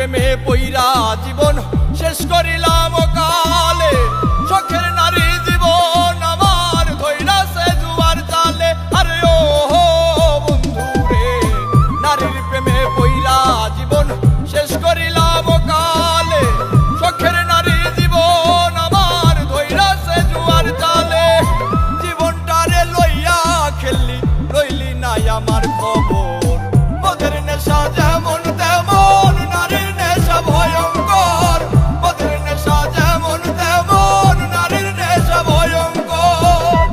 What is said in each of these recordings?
প্রেমে পইরা জীবন শেষ করিলাম কালে, শখের নারী জীবন আমার ধইরাছে জুয়ার জালে। আরে ও বন্ধু রে, নারীর প্রেমে পইরা জীবন শেষ করিলাম কালে, শখের নারী জীবন আমার ধইরাছে জুয়ার জালে। জীবনটারে লইয়া খেললি, রইলি নাই আমার খবর, মদের নেশা যেমন তেমন নারীর নেশা ভয়ঙ্কর, মদের নেশা যেমন তেমন নারীর নেশা ভয়ঙ্কর।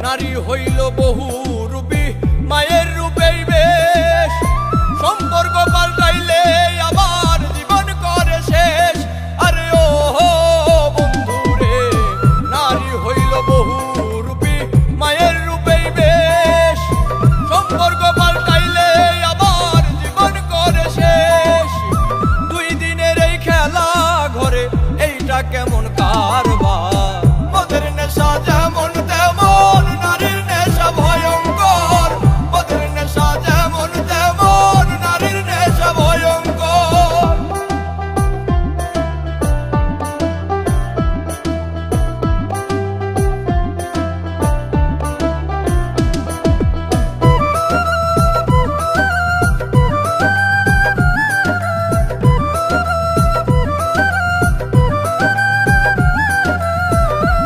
নারী হইল বহু রূপী, মায়ের রূপেই বেশ, সম্পর্ক পাল্টাইলে আবার জীবন করে শেষ। আরে ও বন্ধু রে, নারী হইল বহু রূপী, মায়ের রূপেই বেশ, সম্পর্ক পাল্টাইলে আবার জীবন করে শেষ। দুই দিনের এই খেলা ঘরে এইটা কেমন কারবার, মদের নেশা যেমন তেমন নারীর নেশা ভয়ঙ্কর, মদের নেশা যেমন তেমন নারীর নেশা ভয়ঙ্কর।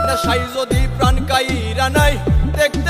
নেশাই যদি প্রাণ কাইরা নাই, দেখতে